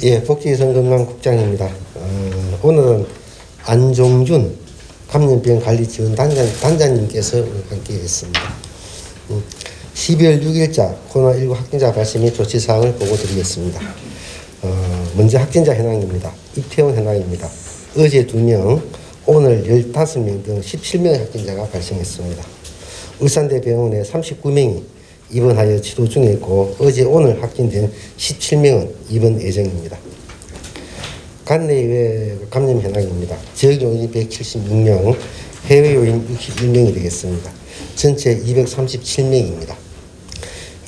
예, 복지여성건강국장입니다. 오늘은 안종준 감염병 관리지원 단장님께서 함께했습니다. 12월 6일자 코로나19 확진자 발생 및 조치사항을 보고드리겠습니다. 먼저 확진자 현황입니다. 이태원 현황입니다. 어제 2명, 오늘 15명 등 17명의 확진자가 발생했습니다. 울산대병원에 39명이 입원하여 치료 중에 있고 어제 오늘 확진된 17명은 입원 예정입니다. 관내외 감염 현황입니다. 지역 요인 176명, 해외 요인 61명이 되겠습니다. 전체 237명입니다.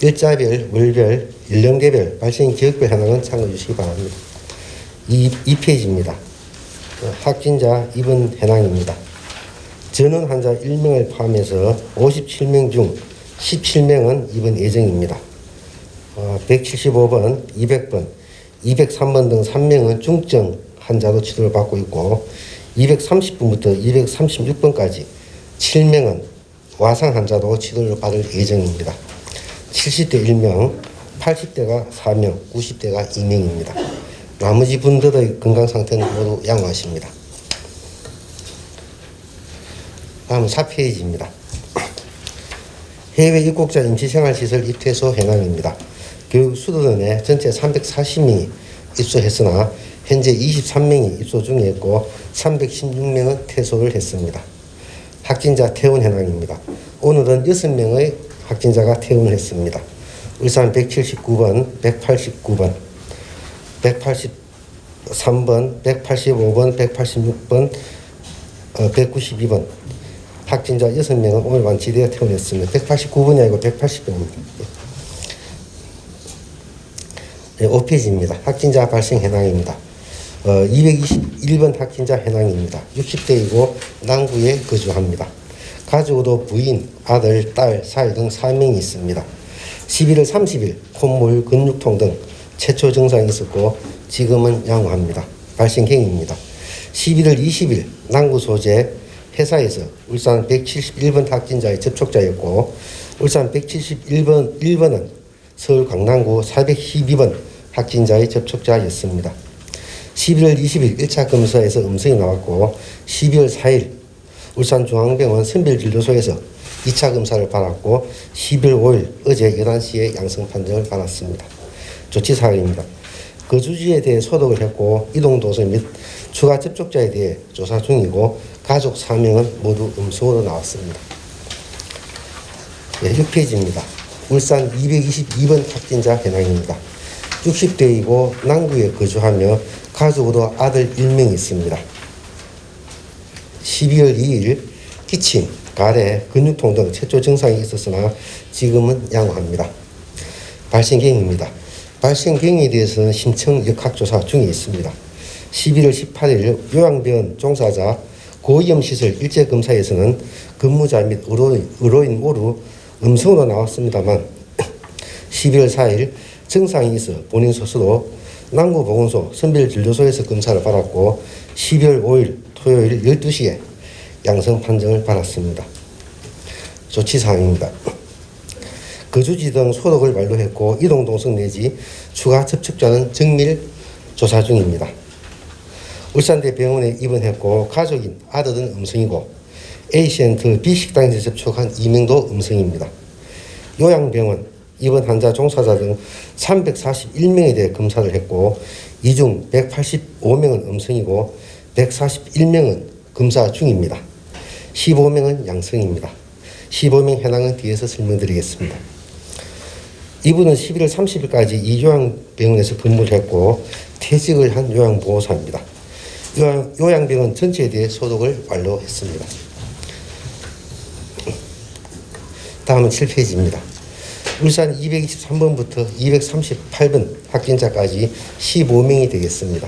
일자별, 월별, 연령대별, 발생 지역별 현황은 참고해 주시기 바랍니다. 2페이지입니다. 확진자 입원 현황입니다. 전원 환자 1명을 포함해서 57명 중 17명은 입원 예정입니다. 175번, 200번, 203번 등 3명은 중증 환자로 치료를 받고 있고 230번부터 236번까지 7명은 와상 환자로 치료를 받을 예정입니다. 70대 1명, 80대가 4명, 90대가 2명입니다. 나머지 분들의 건강 상태는 모두 양호하십니다. 다음은 4페이지입니다. 해외 입국자 임시생활시설 입퇴소 현황입니다. 교육수도원에 전체 340명이 입소했으나 현재 23명이 입소 중에 있고 316명은 퇴소를 했습니다. 확진자 퇴원 현황입니다. 오늘은 6명의 확진자가 퇴원을 했습니다. 울산 179번, 189번, 183번, 185번, 186번, 192번 확진자 6명은 오늘 완치되어 퇴원했습니다. 189번이 아니고 180번입니다. 5페이지입니다. 확진자 발생 현황입니다. 221번 확진자 현황입니다. 60대이고 남구에 거주합니다. 가족으로 부인, 아들, 딸, 사위 등 4명이 있습니다. 11월 30일 콧물, 근육통 등 최초 증상이 있었고 지금은 양호합니다. 발생경입니다. 11월 20일 남구 소재 회사에서 울산 171번 확진자의 접촉자였고 울산 171번은 서울 강남구 412번 확진자의 접촉자였습니다. 11월 20일 1차 검사에서 음성이 나왔고 12월 4일 울산중앙병원 선별진료소에서 2차 검사를 받았고 12월 5일 어제 11시에 양성 판정을 받았습니다. 조치사항입니다. 거주지에 대해 소독을 했고 이동도서 및 추가 접촉자에 대해 조사 중이고 가족 4명은 모두 음성으로 나왔습니다. 6페이지입니다. 울산 222번 확진자 현황입니다. 60대이고 남구에 거주하며 가족으로 아들 1명이 있습니다. 12월 2일 기침, 가래, 근육통 등 최초 증상이 있었으나 지금은 양호합니다. 발생경입니다. 발생경에 대해서는 심층 역학조사 중에 있습니다. 11월 18일 요양병원 종사자 고위험시설 일제검사에서는 근무자 및 의료인 모두 음성으로 나왔습니다만 12월 4일 증상이 있어 본인 스스로 남구보건소 선별진료소에서 검사를 받았고 12월 5일 토요일 12시에 양성 판정을 받았습니다. 조치사항입니다. 거주지 등 소독을 완료했고 이동동성 내지 추가 접촉자는 정밀 조사 중입니다. 울산대병원에 입원했고 가족인 아들은 음성이고 A센터 B식당에서 접촉한 2명도 음성입니다. 요양병원 입원 환자 종사자 등 341명에 대해 검사를 했고 이 중 185명은 음성이고 141명은 검사 중입니다. 15명은 양성입니다. 15명 현황은 뒤에서 설명드리겠습니다. 이분은 11월 30일까지 이 요양병원에서 근무를 했고 퇴직을 한 요양보호사입니다. 요양병원 전체에 대해 소독을 완료했습니다. 다음은 7페이지입니다. 울산 223번부터 238번 확진자까지 15명이 되겠습니다.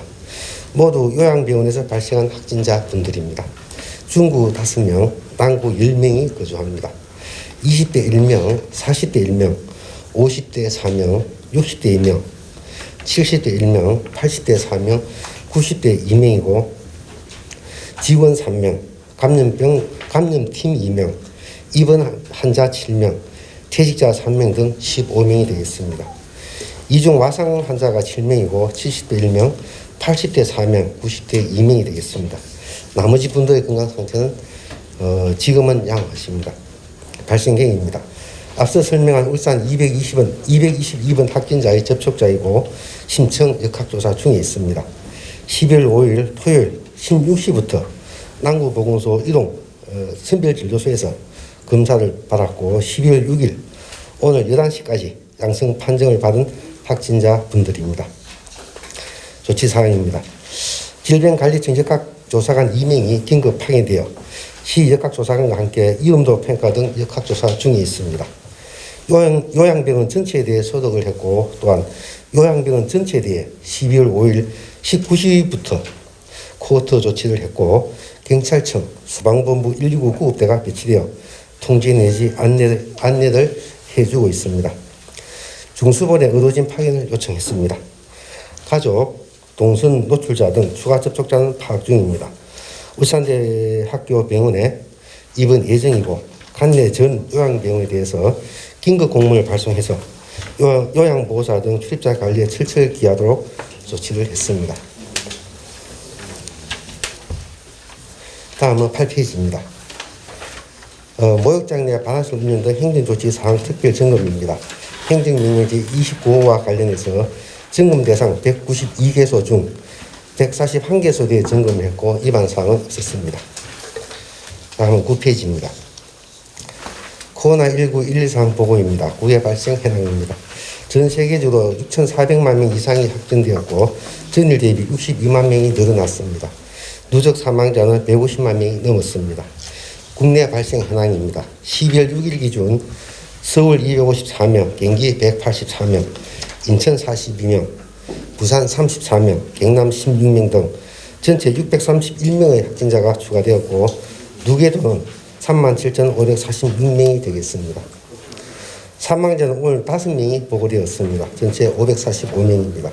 모두 요양병원에서 발생한 확진자 분들입니다. 중구 5명, 남구 10명이 거주합니다. 20대 1명, 40대 1명, 50대 4명, 60대 2명, 70대 1명, 80대 4명, 90대 2명이고 직원 3명, 감염팀 2명, 입원 환자 7명, 퇴직자 3명 등 15명이 되겠습니다. 이중 와상 환자가 7명이고 70대 1명, 80대 4명, 90대 2명이 되겠습니다. 나머지 분들의 건강 상태는 지금은 양호하십니다. 발생경입니다. 앞서 설명한 울산 222번 확진자의 접촉자이고 심층 역학조사 중에 있습니다. 12월 5일 토요일 16시부터 남구보건소 이동 선별진료소에서 검사를 받았고 12월 6일 오늘 11시까지 양성 판정을 받은 확진자 분들입니다. 조치사항입니다. 질병관리청 역학조사관 2명이 긴급 파견되어 시 역학조사관과 함께 이음도 평가 등 역학조사 중에 있습니다. 요양병원 전체에 대해 소독을 했고 또한 요양병원 전체에 대해 12월 5일 19시부터 코호트 조치를 했고 경찰청, 소방본부 119 구급대가 배치되어 통제 내지 안내를 해주고 있습니다. 중수본에 의료진 파견을 요청했습니다. 가족, 동선 노출자 등 추가 접촉자는 파악 중입니다. 울산대학교 병원에 입원 예정이고 관내 전 요양병원에 대해서 긴급 공문을 발송해서 요양보호사 등 출입자 관리에 철저히 기하도록 조치를 했습니다. 다음은 8페이지입니다. 모욕장 내 반환실 운영 등 행정조치 사항 특별 점검입니다. 행정명령 제29호와 관련해서 점검 대상 192개소 중 141개소에 대해 점검을 했고 위반 사항은 없었습니다. 다음은 9페이지입니다. 코로나19 113 보고입니다. 국외 발생 현황입니다. 전 세계적으로 6,400만 명 이상이 확진되었고 전일 대비 62만 명이 늘어났습니다. 누적 사망자는 150만 명이 넘었습니다. 국내 발생 현황입니다. 12월 6일 기준 서울 254명, 경기 184명, 인천 42명, 부산 34명, 경남 16명 등 전체 631명의 확진자가 추가되었고 누계도는 37,546명이 되겠습니다. 사망자는 오늘 5명이 보고되었습니다. 전체 545명입니다.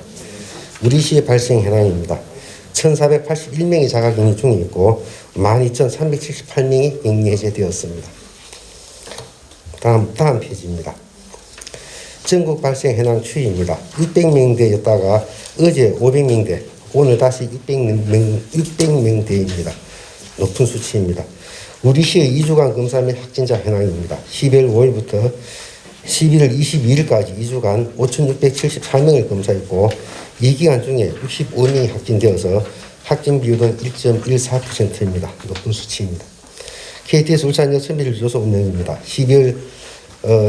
우리시의 발생 현황입니다. 1,481명이 자가격리 중에 있고 12,378명이 격리 해제되었습니다. 다음 페이지입니다. 전국 발생 현황 추이입니다. 600명대였다가 어제 500명대, 오늘 다시 600명대입니다. 높은 수치입니다. 우리시의 2주간 검사 및 확진자 현황입니다. 12월 5일부터 11월 22일까지 2주간 5,674명을 검사했고 이 기간 중에 65명이 확진되어서 확진 비율은 1.14%입니다. 높은 수치입니다. KTS 울산역 선별진료소 운영입니다. 12월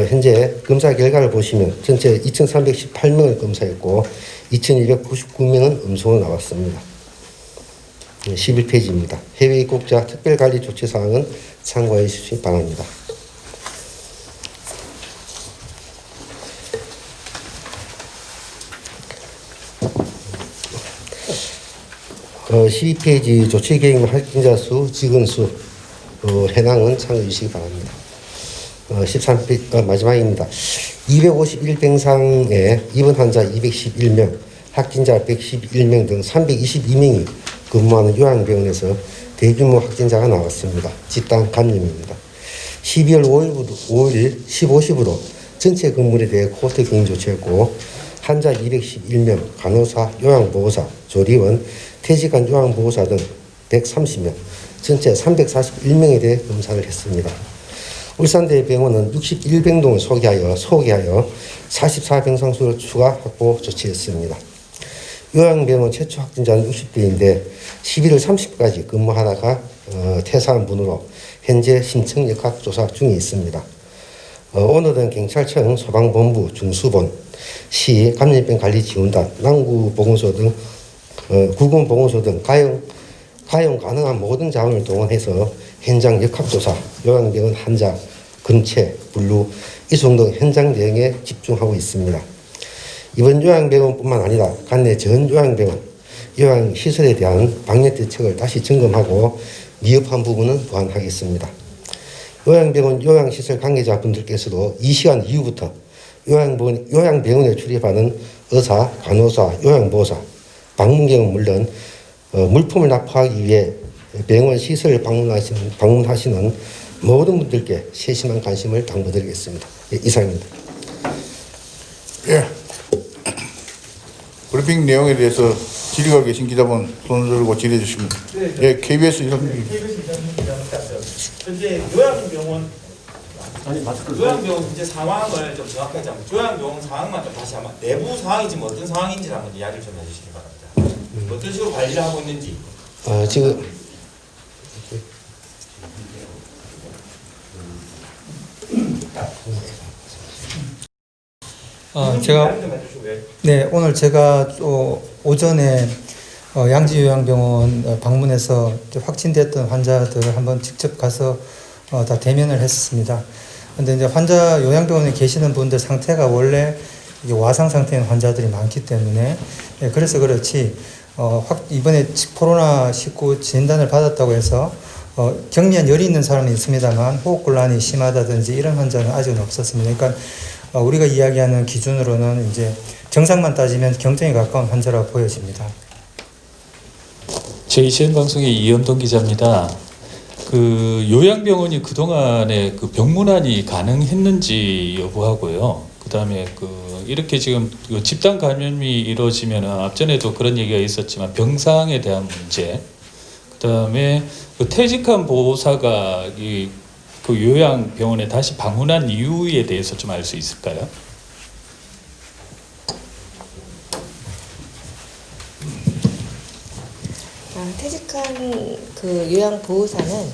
현재 검사 결과를 보시면 전체 2,318명을 검사했고 2,299명은 음성으로 나왔습니다. 11페이지입니다. 해외 입국자 특별관리 조치사항은 참고해 주시기 바랍니다. 12페이지 조치계획 확진자 수, 직원수, 해당은 참고해 주시기 바랍니다. 13페이지 마지막입니다. 251병상에 입원 환자 211명, 확진자 111명 등 322명이 근무하는 요양병원에서 대규모 확진자가 나왔습니다. 집단 감염입니다. 12월 5일 15시부로 전체 건물에 대해 코호트 격리 조치했고 환자 211명, 간호사, 요양보호사, 조리원, 퇴직한 요양보호사 등 130명, 전체 341명에 대해 검사를 했습니다. 울산대병원은 61병동을 소개하여 44병상수를 추가 확보 조치했습니다. 요양병원 최초 확진자는 60대인데 11월 30일까지 근무하다가 퇴사한 분으로 현재 심층 역학조사 중에 있습니다. 오늘은 경찰청, 소방본부, 중수본, 시, 감염병관리지원단, 남구보건소 등 구군보건소 등 가용 가능한 모든 자원을 동원해서 현장 역학조사, 요양병원 환자, 근체, 분류, 이송 등 현장 대응에 집중하고 있습니다. 이번 요양병원뿐만 아니라 관내 전 요양병원, 요양시설에 대한 방역대책을 다시 점검하고 미흡한 부분은 보완하겠습니다. 요양병원, 요양시설 관계자분들께서도 이 시간 이후부터 요양병원에 출입하는 의사, 간호사, 요양보호사, 방문객은 물론 물품을 납부하기 위해 병원 시설을 방문하시는 모든 분들께 세심한 관심을 당부드리겠습니다. 이상입니다. 예. 브리핑 내용에 대해서 질의가 계신 기자분 손 들고 질의해 주시면. 네, 예, KBS 이상민. KBS 이상민 기자입니다. 현재 요양병원 현재 상황을 좀 정확하게 잡고 요양병원 상황만 좀 다시 한번 내부 상황이 지금 어떤 상황인지 한번 이야기를 좀 해주시기 바랍니다. 어떤 식으로 관리를 하고 있는지. 지금 제가 네, 오늘 제가 오전에 양지요양병원 방문해서 확진됐던 환자들을 한번 직접 가서 다 대면을 했었습니다. 근데 이제 환자 요양병원에 계시는 분들 상태가 원래 이게 와상 상태인 환자들이 많기 때문에 그래서 그렇지 이번에 코로나19 진단을 받았다고 해서 경미한 열이 있는 사람이 있습니다만 호흡곤란이 심하다든지 이런 환자는 아직은 없었습니다. 그러니까 우리가 이야기하는 기준으로는 이제 정상만 따지면 경정에 가까운 환자라고 보여집니다. JCN 방송의 이현동 기자입니다. 그 요양병원이 그동안에 그 병문안이 가능했는지 여부하고요. 그다음에 이렇게 지금 집단 감염이 이루어지면은 앞전에도 그런 얘기가 있었지만 병상에 대한 문제, 그다음에 퇴직한 보호사가 그 요양병원에 다시 방문한 이유에 대해서 좀 알 수 있을까요? 퇴직한 그 요양보호사는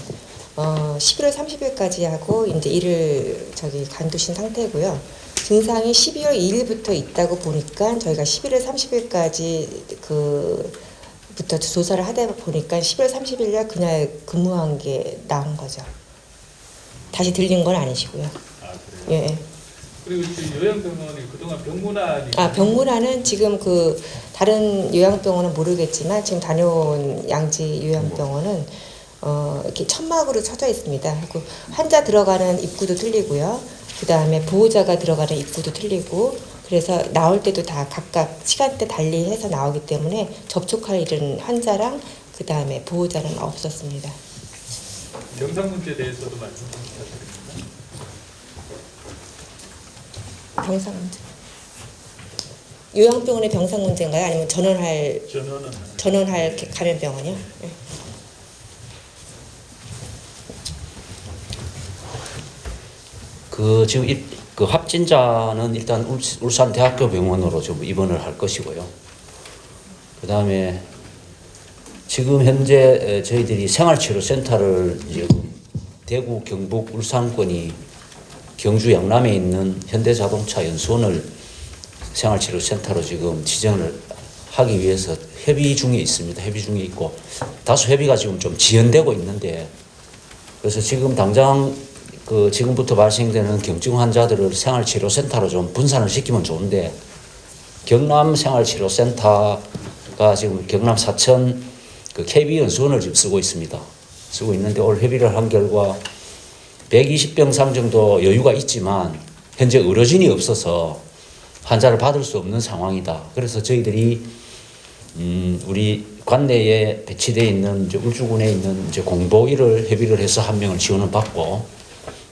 11월 30일까지 하고 이제 일을 간두신 상태고요. 증상이 12월 2일부터 있다고 보니까 저희가 11월 30일까지 부터 조사를 하다 보니까 11월 30일날 그날 근무한 게 나온 거죠. 다시 들린 건 아니시고요. 예. 그리고 요양병원이 그동안 병문안이 병문안은 지금 다른 요양병원은 모르겠지만 지금 다녀온 양지 요양병원은 이렇게 천막으로 쳐져 있습니다. 그리고 환자 들어가는 입구도 틀리고요. 그 다음에 보호자가 들어가는 입구도 틀리고 그래서 나올 때도 다 각각 시간대 달리 해서 나오기 때문에 접촉할 일은 환자랑 그 다음에 보호자는 없었습니다. 병상 문제에 대해서도 말씀 부탁드립니다. 병상 문제. 요양병원의 병상 문제인가요? 아니면 전원할 감염병원이요? 네. 지금 확진자는 일단 울산대학교 병원으로 좀 입원을 할 것이고요. 그 다음에 지금 현재 저희들이 생활치료센터를 지금 대구, 경북, 울산권이 경주 영남에 있는 현대자동차 연수원을 생활치료센터로 지금 지정을 하기 위해서 협의 중에 있습니다. 협의 중에 있고 다소 협의가 지금 좀 지연되고 있는데 그래서 지금 당장 지금부터 발생되는 경증 환자들을 생활치료센터로 좀 분산을 시키면 좋은데 경남 생활치료센터가 지금 경남 사천 KB 연수원을 지금 쓰고 있습니다. 쓰고 있는데 오늘 협의를 한 결과 120병상 정도 여유가 있지만 현재 의료진이 없어서 환자를 받을 수 없는 상황이다. 그래서 저희들이 우리 관내에 배치되어 있는 울주군에 있는 공보위를 협의를 해서 한 명을 지원을 받고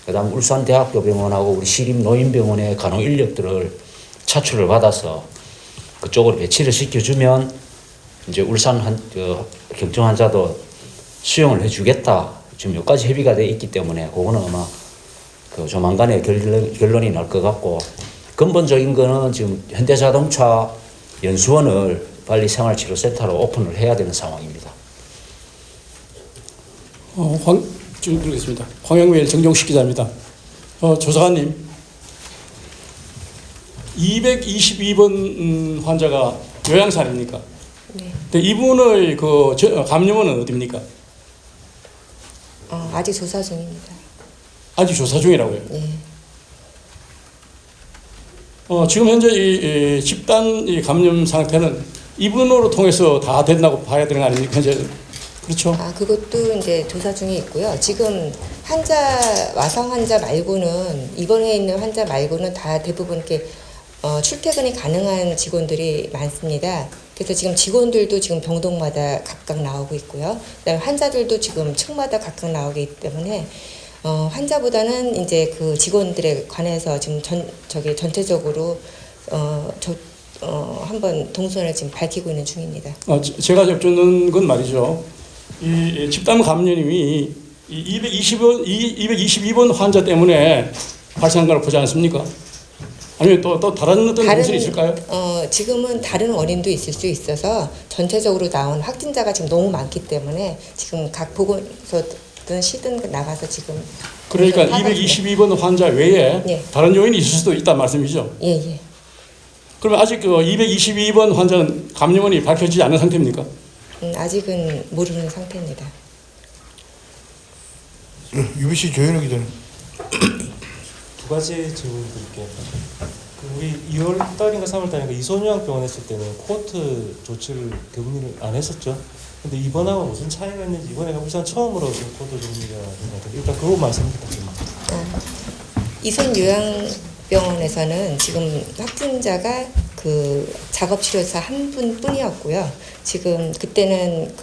그다음 울산대학교 병원하고 우리 시립노인병원의 간호 인력들을 차출을 받아서 그쪽으로 배치를 시켜주면 이제 울산 경증 환자도 수용을 해주겠다. 지금 여기까지 협의가 돼 있기 때문에 그거는 아마 조만간에 결론이 날 것 같고 근본적인 거는 지금 현대자동차 연수원을 빨리 생활치료센터로 오픈을 해야 되는 상황입니다. 질문 드리겠습니다. 황영일 정종식 기자입니다. 조사관님, 222번 환자가 요양사 아닙니까? 네. 근데 이분을 감염원은 어디입니까? 아직 조사 중입니다. 아직 조사 중이라고요. 네. 지금 현재 이 집단 감염 상태는 이분으로 통해서 다 된다고 봐야 되는 거 아닙니까? 현재 그렇죠? 그것도 이제 조사 중에 있고요. 지금 와상 환자 말고는 입원해 있는 환자 말고는 다 대부분 이렇게 출퇴근이 가능한 직원들이 많습니다. 그래서 지금 직원들도 지금 병동마다 각각 나오고 있고요. 그다음에 환자들도 지금 층마다 각각 나오기 때문에 환자보다는 이제 그 직원들에 관해서 지금 전체적으로 한번 동선을 지금 밝히고 있는 중입니다. 제가 여쭙는 건 말이죠. 이 집단 감염이 이 222번 환자 때문에 발생한 걸 보지 않습니까? 아니면 또 다른 어떤 원인이 있을까요? 지금은 다른 원인도 있을 수 있어서 전체적으로 나온 확진자가 지금 너무 많기 때문에 지금 각 보건소든 시든 나가서 지금 그러니까 222번 환자 외에 예. 다른 요인이 있을 수도 있다 말씀이죠? 예. 그러면 아직 그 222번 환자는 감염원이 밝혀지지 않은 상태입니까? 아직은 모르는 상태입니다. UBC 조현우 기자님. 두 가지 질문 드릴게요. 우리 2월 달인가 3월 달인가 이소요양병원 했을 때는 코호트 조치를 격리를 안 했었죠. 근데 이번하고 무슨 차이가 있는지 이번에 울산 처음으로 지금 코호트 격리가 된 것 같아요. 일단 그거 말씀 부탁드립니다. 이선 요양병원에서는 지금 확진자가 그 작업치료사 한 분뿐이었고요. 지금 그때는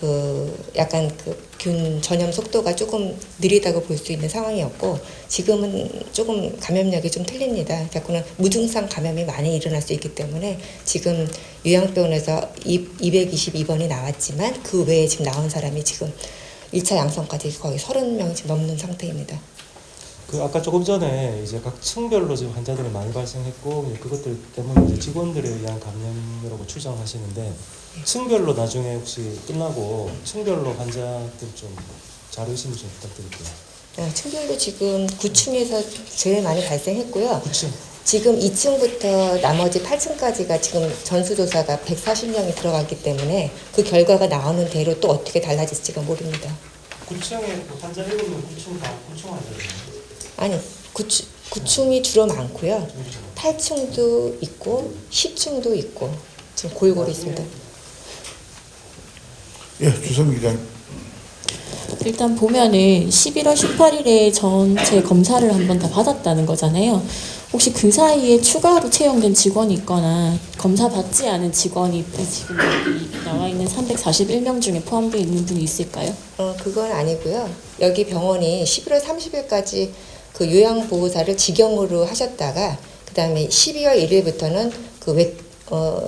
약간 균 전염 속도가 조금 느리다고 볼 수 있는 상황이었고 지금은 조금 감염력이 좀 틀립니다. 자꾸는 무증상 감염이 많이 일어날 수 있기 때문에 지금 요양병원에서 222번이 나왔지만 그 외에 지금 나온 사람이 지금 1차 양성까지 거의 30명이 지금 넘는 상태입니다. 아까 조금 전에 이제 각 층별로 지금 환자들이 많이 발생했고 그것들 때문에 이제 직원들에 의한 감염이라고 추정하시는데 층별로 나중에 혹시 끝나고 층별로 환자들 좀 자료심 좀 부탁드릴게요. 층별로 지금 9층에서 제일 많이 발생했고요. 9층. 지금 2층부터 나머지 8층까지가 지금 전수조사가 140명이 들어갔기 때문에 그 결과가 나오는 대로 또 어떻게 달라질지가 모릅니다. 9층에 환자 7명 9층 다 9층 환자들이요. 아니 9층이 주로 많고요. 8층도 있고 10층도 있고 지금 골고루 있습니다. 예, 주성 기자님. 일단 보면은 11월 18일에 전체 검사를 한번 다 받았다는 거잖아요. 혹시 그 사이에 추가로 채용된 직원이 있거나 검사 받지 않은 직원이 지금 여기 나와 있는 341명 중에 포함되어 있는 분이 있을까요? 그건 아니고요. 여기 병원이 11월 30일까지 그 요양보호사를 직영으로 하셨다가 그다음에 12월 1일부터는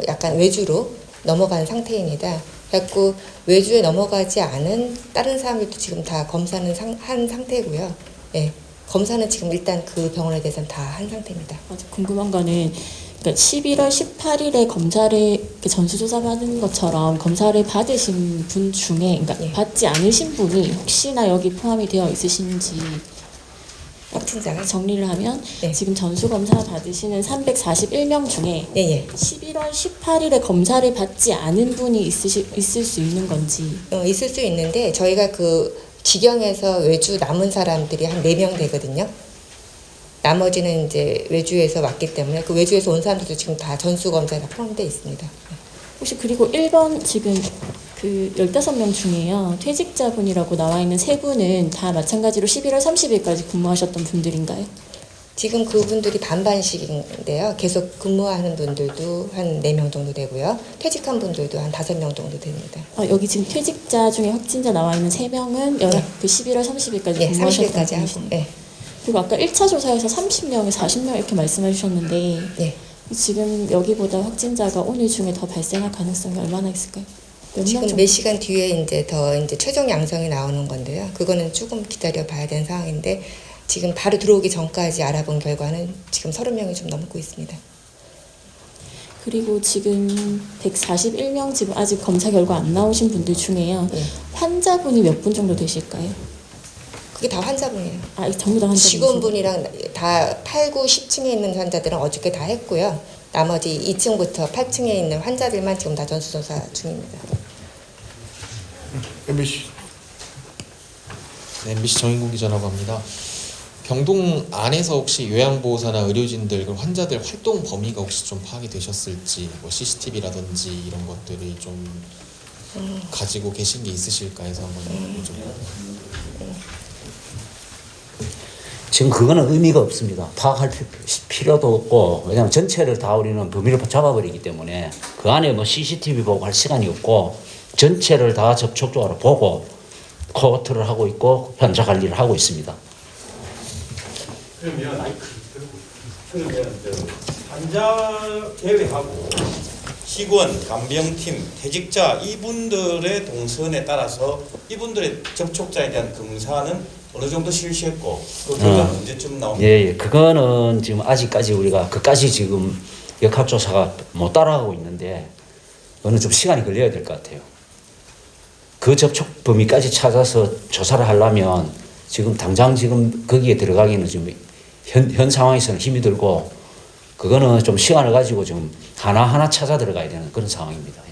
약간 외주로 넘어간 상태입니다. 그래서 외주에 넘어가지 않은 다른 사람들도 지금 다 검사는 한 상태고요. 예, 검사는 지금 일단 그 병원에 대해서는 다 한 상태입니다. 궁금한 거는 그러니까 11월 18일에 검사를 전수조사 받은 것처럼 검사를 받으신 분 중에 그러니까 예. 받지 않으신 분이 혹시나 여기 포함이 되어 있으신지 확진자가 정리를 하면 네. 지금 전수검사 받으시는 341명 중에 예. 11월 18일에 검사를 받지 않은 분이 있을 수 있는 건지 있을 수 있는데 저희가 직영에서 외주 남은 사람들이 한 4명 되거든요. 나머지는 이제 외주에서 왔기 때문에 그 외주에서 온 사람들도 지금 다 전수검사에 다 포함되어 있습니다. 혹시 그리고 1번 지금 15명 중에요. 퇴직자분이라고 나와 있는 3분은 다 마찬가지로 11월 30일까지 근무하셨던 분들인가요? 지금 그분들이 반반씩인데요. 계속 근무하는 분들도 한 4명 정도 되고요. 퇴직한 분들도 한 5명 정도 됩니다. 여기 지금 퇴직자 중에 확진자 나와 있는 3명은 네. 11월 30일까지 예, 근무하셨던 30일까지 하고. 분이시네요. 예. 그리고 아까 1차 조사에서 30명, 40명 이렇게 말씀해 주셨는데 예. 지금 여기보다 확진자가 오늘 중에 더 발생할 가능성이 얼마나 있을까요? 몇 명 지금 정도? 몇 시간 뒤에 이제 최종 양성이 나오는 건데요. 그거는 조금 기다려 봐야 되는 상황인데 지금 바로 들어오기 전까지 알아본 결과는 지금 30명이 좀 넘고 있습니다. 그리고 지금 141명 지금 아직 검사 결과 안 나오신 분들 중에요. 예. 환자분이 몇 분 정도 되실까요? 그게 다 환자분이에요. 전부 다 환자분. 직원분이랑 다 8, 9, 10층에 있는 환자들은 어저께 다 했고요. 나머지 2층부터 8층에 있는 환자들만 지금 다 전수조사 중입니다. MBC. 네, MBC 정인국 기자라고 합니다. 병동 안에서 혹시 요양보호사나 의료진들, 그리고 환자들 활동 범위가 혹시 좀 파악이 되셨을지, 뭐 CCTV라든지 이런 것들이 좀 가지고 계신 게 있으실까 해서 한번 여쭤보겠습니다. 지금 그거는 의미가 없습니다. 파악할 필요도 없고, 왜냐하면 전체를 다 우리는 범위를 잡아버리기 때문에 그 안에 뭐 CCTV 보고 할 시간이 없고 전체를 다 접촉적으로 보고 코호트를 하고 있고 현장 관리를 하고 있습니다. 그러면 환자 제외하고 직원, 간병팀, 퇴직자 이분들의 동선에 따라서 이분들의 접촉자에 대한 검사는 어느 정도 실시했고 그 결과는 언제쯤 나옵니까? 예, 그거는 지금 아직까지 우리가 그까지 지금 역학조사가 못 따라가고 있는데 어느 좀 시간이 걸려야 될 것 같아요. 그 접촉 범위까지 찾아서 조사를 하려면 지금 당장 지금 거기에 들어가기는 지금 현 상황에서는 힘이 들고 그거는 좀 시간을 가지고 좀 하나하나 찾아 들어가야 되는 그런 상황입니다.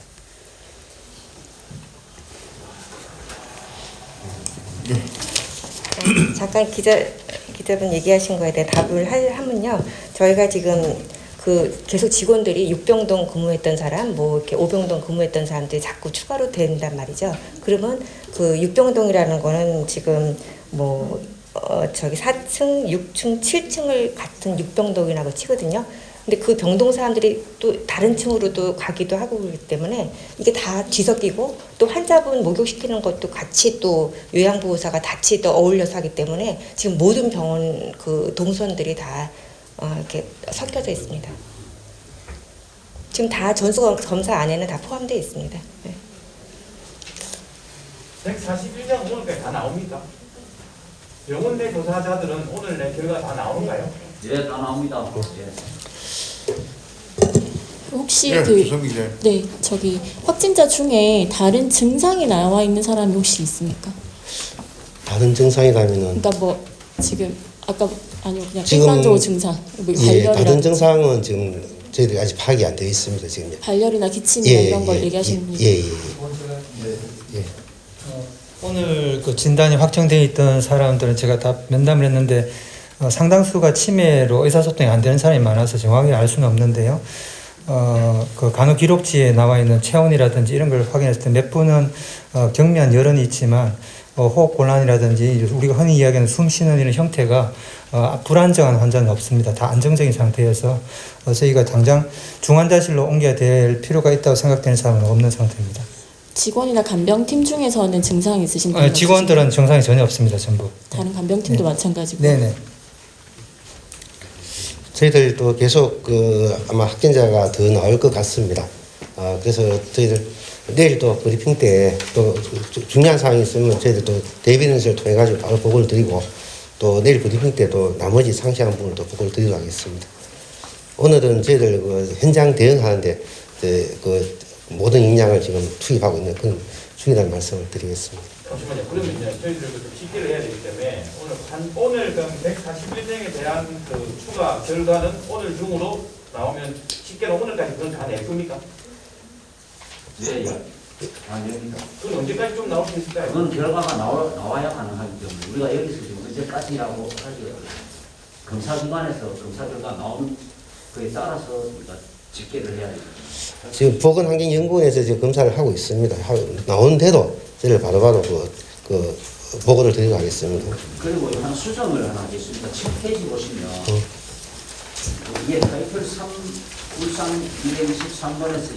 잠깐 기자분 얘기하신 거에 대해 답을 하면요. 저희가 지금 그 계속 직원들이 6병동 근무했던 사람, 뭐 이렇게 5병동 근무했던 사람들이 자꾸 추가로 된단 말이죠. 그러면 그 6병동이라는 거는 지금 뭐 저기 4층, 6층, 7층을 같은 6병동이라고 치거든요. 근데 그 병동 사람들이 또 다른 층으로도 가기도 하고 그렇기 때문에 이게 다 뒤섞이고 또 환자분 목욕시키는 것도 같이 또 요양보호사가 같이 또 어울려서 하기 때문에 지금 모든 병원 그 동선들이 다 이렇게 섞여져 있습니다. 지금 다 전수검사 안에는 다 포함되어 있습니다. 네. 141명 오늘까지 다 나옵니까? 병원 내 조사자들은 오늘 내 결과 다 나오는가요? 예, 다 나옵니다. 예. 혹시 예, 그 주성기 기자. 네, 저기 확진자 중에 다른 증상이 나와 있는 사람이 혹시 있습니까? 다른 증상이라면은 그러니까 뭐 지금 아까 아니요 그냥 지금 일반적으로 증상, 뭐 예, 다른 발열이라든지 증상은 지금 저희들이 아직 파악이 안 되어 있습니다. 지금. 발열이나 기침이나 이런 걸 얘기하시는 분이 예. 오늘 그 진단이 확정되어 있던 사람들은 제가 다 면담을 했는데 상당수가 치매로 의사소통이 안 되는 사람이 많아서 정확히 알 수는 없는데요. 그 간호 기록지에 나와 있는 체온이라든지 이런 걸 확인했을 때 몇 분은 경미한 열흔이 있지만 호흡 곤란이라든지 우리가 흔히 이야기하는 숨 쉬는 이런 형태가 불안정한 환자는 없습니다. 다 안정적인 상태여서 저희가 당장 중환자실로 옮겨야 될 필요가 있다고 생각되는 사람은 없는 상태입니다. 직원이나 간병팀 중에서는 증상이 있으신 분은 직원들은 증상이 전혀 없습니다. 전부. 다른 간병팀도 마찬가지고. 네네. 저희들도 계속 아마 확진자가 더 나올 것 같습니다. 그래서 저희들 내일 또 브리핑 때 또 중요한 사항이 있으면 저희들도 대변인실을 통해 가지고 바로 보고를 드리고 또 내일 브리핑 때도 나머지 상세한 부분을 또 보고를 드리도록 하겠습니다. 오늘은 저희들 현장 대응하는데 그 모든 역량을 지금 투입하고 있는 그런 중이라는 말씀을 드리겠습니다. 잠시만요. 그러면 이제 저희들이 좀 집계를 해야 되기 때문에 오늘 그럼 141명에 대한 그 추가 결과는 오늘 중으로 나오면 집계는 오늘까지 그건 다 낼 겁니까? 예, 예. 아닙니다. 그건 언제까지 좀 나올 수 있을까요? 그건 결과가 나와야 가능하기 때문에 우리가 여기서 지금 언제까지라고 하기 어려워요. 검사기관에서 검사 결과 나오는 거에 따라서 우리가 집계를 해야 됩니다. 지금 보건환경연구원에서 지금 검사를 하고 있습니다. 나오는 대로 저희를 바로바로 그 보고를 드리도록 하겠습니다. 그리고 한 수정을 하나 하겠습니다. 7페이지 보시면 이게 타이틀 3 울산 223번에서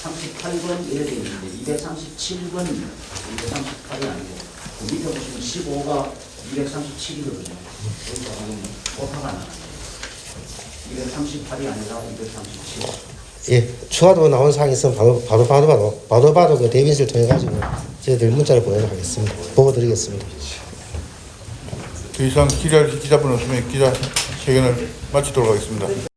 238번 이래 되어 있는데 237번, 238이 아니고 그 밑에 보시면 15가 237이거든요. 여기서 보면 오타가 나요. 238이 아니라 237. 예, 추가로 나온 사항이 있으면 바로 그 대변실 통해 가지고 저희들 문자를 보내도록 하겠습니다. 보고 드리겠습니다. 더 이상 기자분 없으면 기자 회견을 마치도록 하겠습니다.